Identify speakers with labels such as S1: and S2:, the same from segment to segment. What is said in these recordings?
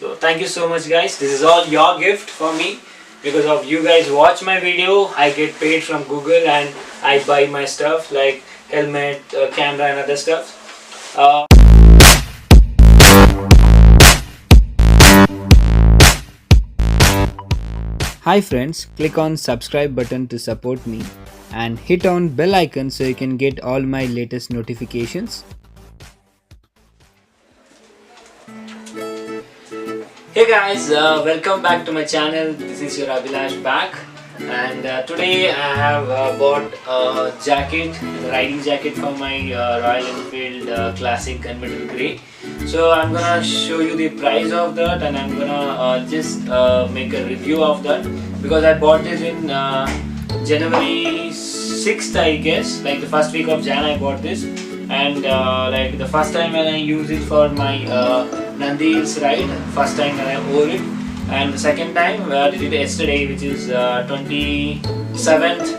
S1: So thank you so much guys. This is all your gift for me. Because of you guys watch my video, I get paid from Google and I buy my stuff like helmet, camera and other stuff. Hi friends, click on subscribe button to support me and hit on bell icon so you can get all my latest notifications. Hey guys, welcome back to my channel. This is your Abhilash back, and today I have bought a jacket, a riding jacket for my Royal Enfield Classic Convertible Grey. So I'm gonna show you the price of that, and I'm gonna just make a review of that because I bought this in January 6th, I guess, like the first week of Jan I bought this, and like the first time when I used it for my Nandi Hills ride, first time when I wore it, and the second time I did it yesterday, which is 27th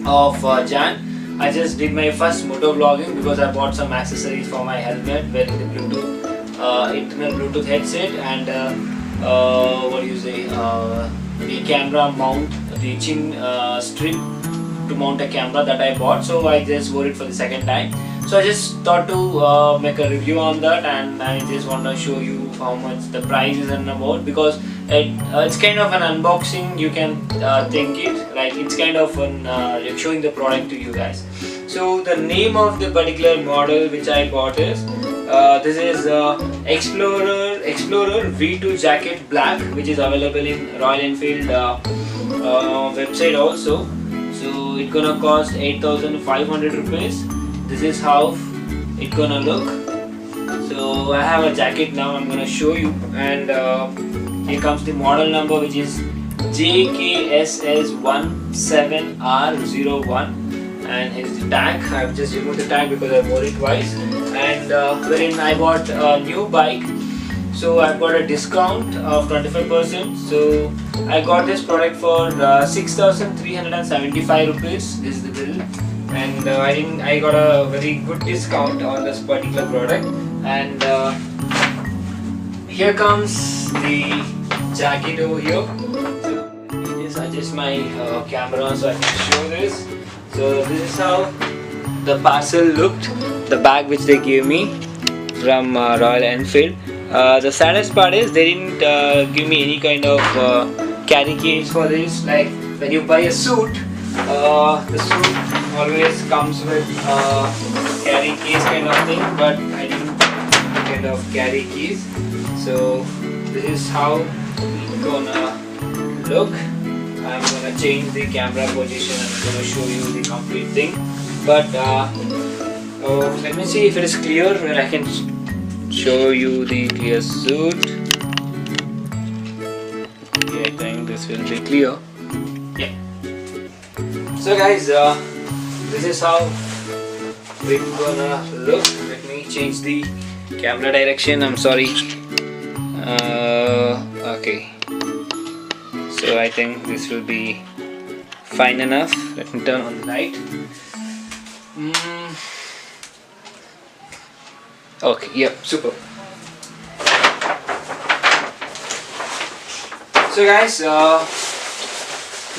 S1: of Jan. I just did my first moto vlogging because I bought some accessories for my helmet with the Bluetooth, internal Bluetooth headset, and what do you say, the camera mount, the chin strip to mount a camera that I bought. So I just wore it for the second time. So I just thought to make a review on that, and I just want to show you how much the price is and about, because it's kind of an unboxing, you can think it like it's kind of an like showing the product to you guys. So the name of the particular model which I bought is this is Explorer V2 jacket black, which is available in Royal Enfield website also. So it's gonna cost 8,500 rupees. This is how it gonna look. So I have a jacket now, I'm gonna show you, and here comes the model number, which is JKSS17R01, and here's the tag. I've just removed the tag because I wore it twice, and wherein I bought a new bike, so I got a discount of 25%. So I got this product for 6,375 rupees. This is the bill, and I got a very good discount on this particular product. And here comes the jacket over here. So let me just adjust my camera so I can show this. So this is how the parcel looked, the bag which they gave me from Royal Enfield. The saddest part is they didn't give me any kind of carry case for this. Like when you buy a suit, the suit always comes with carry case kind of thing, but I didn't kind of carry keys. So this is how it's gonna look. I'm gonna change the camera position and I'm gonna show you the complete thing. But let me see if it is clear, where I can show you the clear suit. Okay, I think this will be clear. Yeah. So guys, this is how it's gonna look. Let me change the camera direction. I'm sorry. Okay. So I think this will be fine enough. Let me turn on the light. Okay, yep, super. So guys,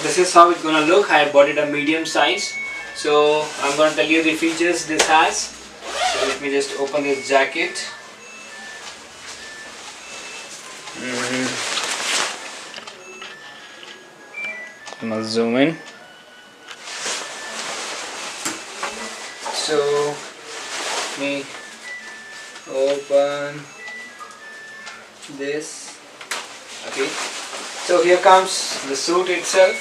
S1: this is how it's gonna look. I bought it a medium size. So I'm gonna tell you the features this has. So let me just open this jacket. I'm gonna zoom in. So let me open this. Okay, so here comes the suit itself.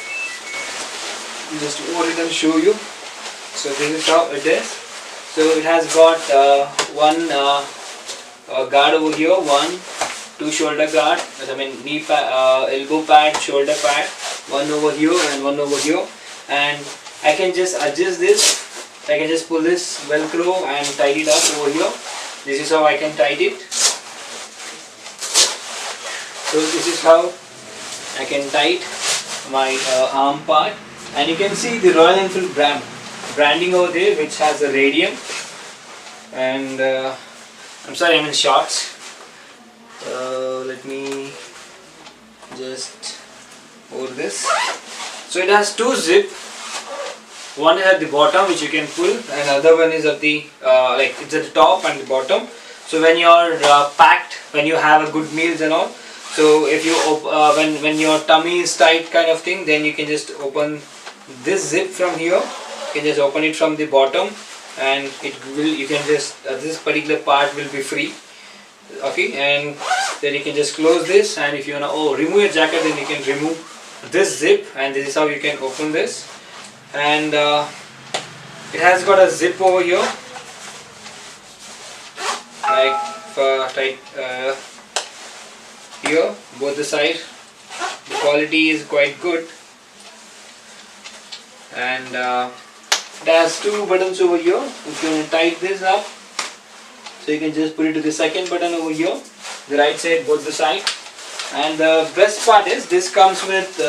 S1: Just open it and show you. So this is how it is. So it has got one guard over here, two shoulder guard, I mean knee pad, elbow pad, shoulder pad, one over here and one over here, and I can just adjust this. I can just pull this velcro and tie it up over here. This is how I can tie it. So this is how I can tie my arm part, and you can see the Royal Enfield branding over there, which has a radium. And I'm sorry, I'm in shorts. Let me this. So it has two zip. One is at the bottom which you can pull, and other one is at the like it's at the top and the bottom. So when you're packed, when you have a good meals and all, so if you when your tummy is tight kind of thing, then you can just open this zip from here. You can just open it from the bottom, and you can just this particular part will be free. Okay, and then you can just close this, and if you wanna remove your jacket, then you can remove this zip, and this is how you can open this. And it has got a zip over here, like tight here, both the side. The quality is quite good, and it has two buttons over here. If you want to tighten this up, so you can just put it to the second button over here, the right side, both the side. And the best part is this comes with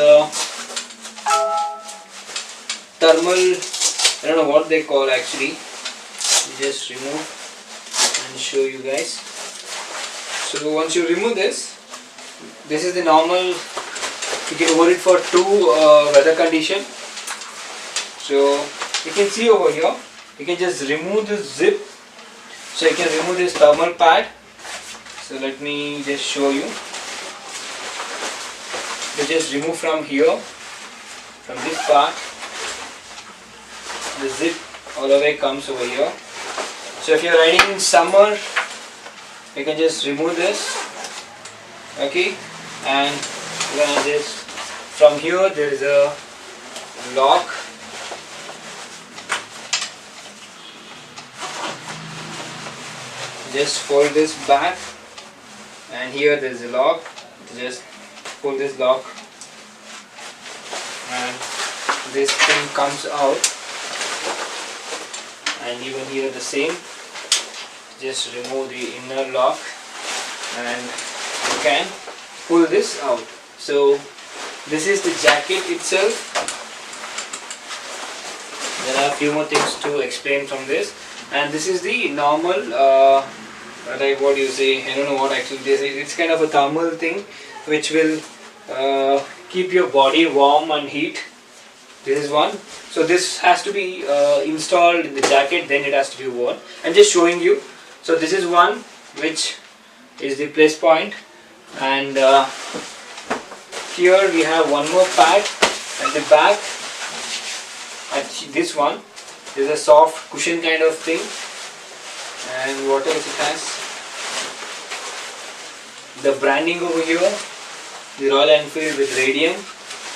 S1: thermal, I don't know what they call actually. Just remove and show you guys. So once you remove this is the normal. You can hold it for two weather condition. So you can see over here, you can just remove this zip. So you can remove this thermal pad. So let me just show you. You just remove from here, from this part. The zip all the way comes over here. So if you're riding in summer, you can just remove this. Okay, and you're gonna just from here there is a lock. Just fold this back, and here there is a lock. Just pull this lock, and this thing comes out, and even here the same. Just remove the inner lock, and you can pull this out. So this is the jacket itself. There are a few more things to explain from this, and this is the normal like what you say, I don't know what actually this is. It's kind of a thermal thing which will keep your body warm and heat. This is one. So this has to be installed in the jacket, then it has to be worn. I'm just showing you. So this is one which is the place point, and here we have one more pad at the back. At this one is a soft cushion kind of thing. And what else it has? The branding over here, the Royal Enfield with radium,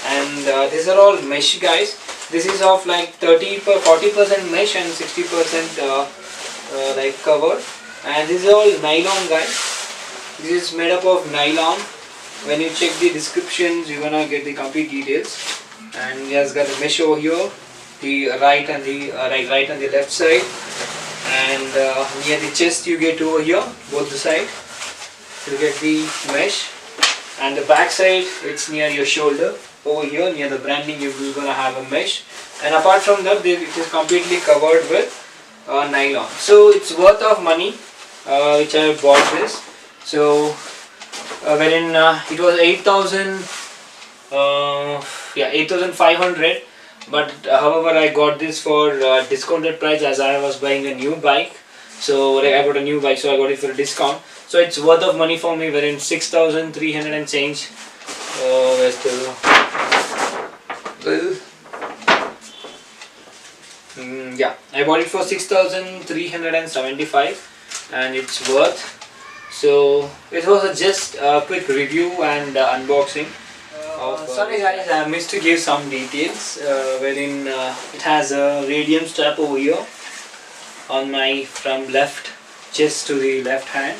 S1: and these are all mesh, guys. This is of like 40% mesh and 60% like cover, and this is all nylon, guys. This is made up of nylon. When you check the descriptions, you're gonna get the complete details. And it has got a mesh over here, the right and the right and the left side. And near the chest you get over here, both the side, you get the mesh, and the back side it's near your shoulder. Over here near the branding you're gonna have a mesh, and apart from that it is completely covered with nylon. So it's worth of money which I bought this. So wherein it was 8,500. But however, I got this for discounted price as I was buying a new bike. So like, I got a new bike, so I got it for a discount. So it's worth of money for me. Wherein 6,300 and change. Where's the bill? Yeah, I bought it for 6,375, and it's worth. So it was just a quick review and unboxing. Sorry guys, I missed to give some details wherein it has a radium strap over here on my from left chest to the left hand,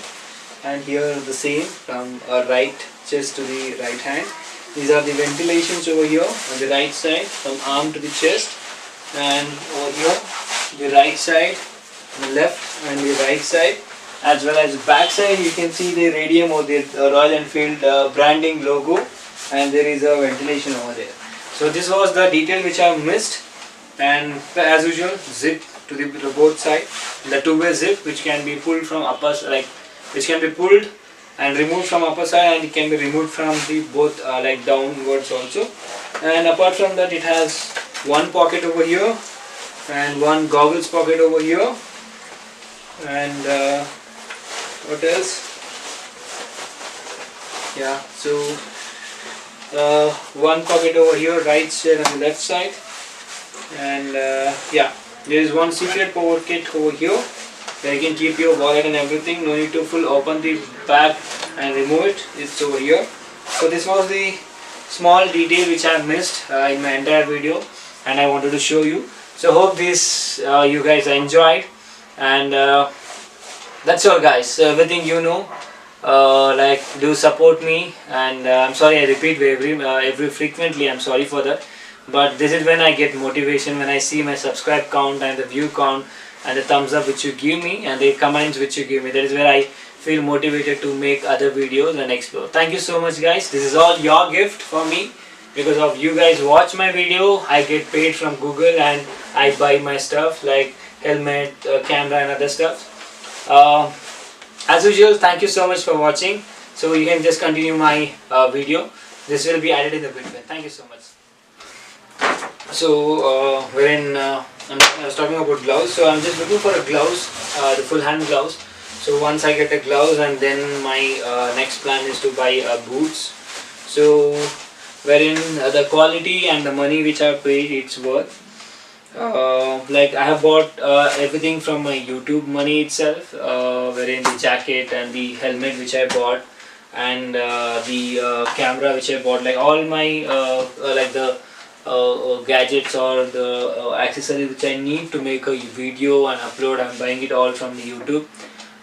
S1: and here the same from right chest to the right hand. These are the ventilations over here on the right side from arm to the chest, and over here the right side, the left and the right side, as well as back side. You can see the radium or the Royal Enfield branding logo, and there is a ventilation over there. So this was the detail which I missed, and as usual zip to the both side, the two-way zip which can be pulled from upper, like which can be pulled and removed from upper side, and it can be removed from the both like downwards also. And apart from that, it has one pocket over here and one goggles pocket over here. And what else? Yeah, so one pocket over here, right side and the left side. And yeah, there is one secret power kit over here where you can keep your wallet and everything. No need to full open the bag and remove it. It's over here. So this was the small detail which I missed in my entire video, and I wanted to show you. So hope this you guys enjoyed, and that's all guys. So everything you know, like do support me, and I'm sorry I repeat every frequently, I'm sorry for that, but this is when I get motivation, when I see my subscribe count and the view count and the thumbs up which you give me and the comments which you give me. That is where I feel motivated to make other videos and explore. Thank you so much guys. This is all your gift for me. Because of you guys watch my video, I get paid from Google and I buy my stuff like helmet, camera and other stuff. As usual, thank you so much for watching. So you can just continue my video. This will be added in the video. Thank you so much. So I was talking about gloves. So I'm just looking for a gloves, the full hand gloves. So once I get the gloves, and then my next plan is to buy boots. So wherein the quality and the money which I paid, it's worth. Like I have bought everything from my YouTube money itself, wherein the jacket and the helmet which I bought, and the camera which I bought, like all my like the gadgets or the accessories which I need to make a video and upload. I'm buying it all from the YouTube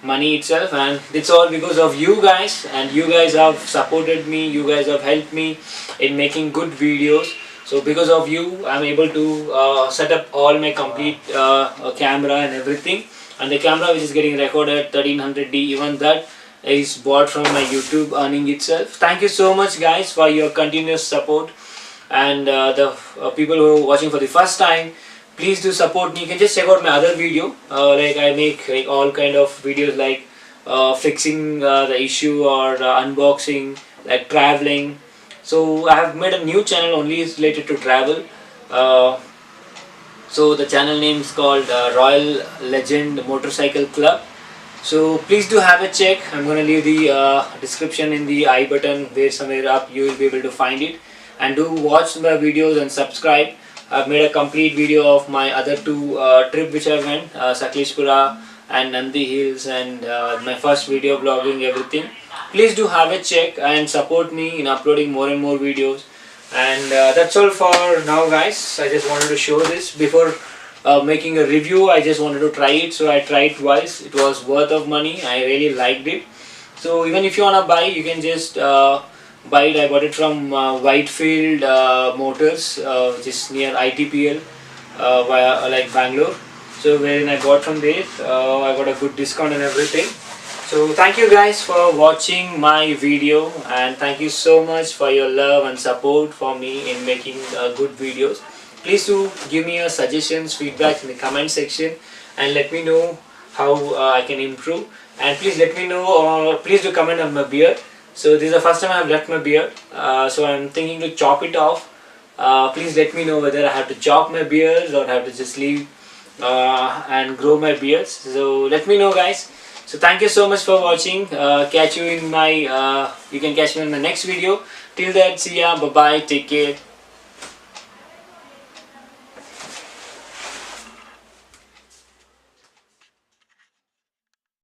S1: money itself, and it's all because of you guys, and you guys have supported me, you guys have helped me in making good videos. So because of you, I'm able to set up all my complete camera and everything, and the camera which is getting recorded 1300D, even that is bought from my YouTube earning itself. Thank you so much guys for your continuous support, and the people who are watching for the first time, please do support me. You can just check out my other video, like I make like all kind of videos like fixing the issue or unboxing, like traveling. So I have made a new channel only related to travel. So the channel name is called Royal Legend Motorcycle Club. So please do have a check. I'm going to leave the description in the I button, where somewhere up you will be able to find it. And do watch my videos and subscribe. I've made a complete video of my other two trip which I went, Sakleshpura and Nandi Hills, and my first video blogging, everything. Please do have a check and support me in uploading more and more videos. And that's all for now guys. I just wanted to show this before making a review. I just wanted to try it, so I tried twice. It was worth of money. I really liked it. So even if you wanna buy, you can just buy it. I bought it from Whitefield Motors, which is near ITPL, via like Bangalore. So wherein I bought from there, I got a good discount and everything. So thank you guys for watching my video, and thank you so much for your love and support for me in making good videos. Please do give me your suggestions, feedback in the comment section, and let me know how I can improve. And please let me know, please do comment on my beard. So this is the first time I have left my beard, so I'm thinking to chop it off. Please let me know whether I have to chop my beard or I have to just leave and grow my beards. So let me know guys. So thank you so much for watching. Catch you in my, you can catch me in my next video. Till then, see ya, bye bye, take care.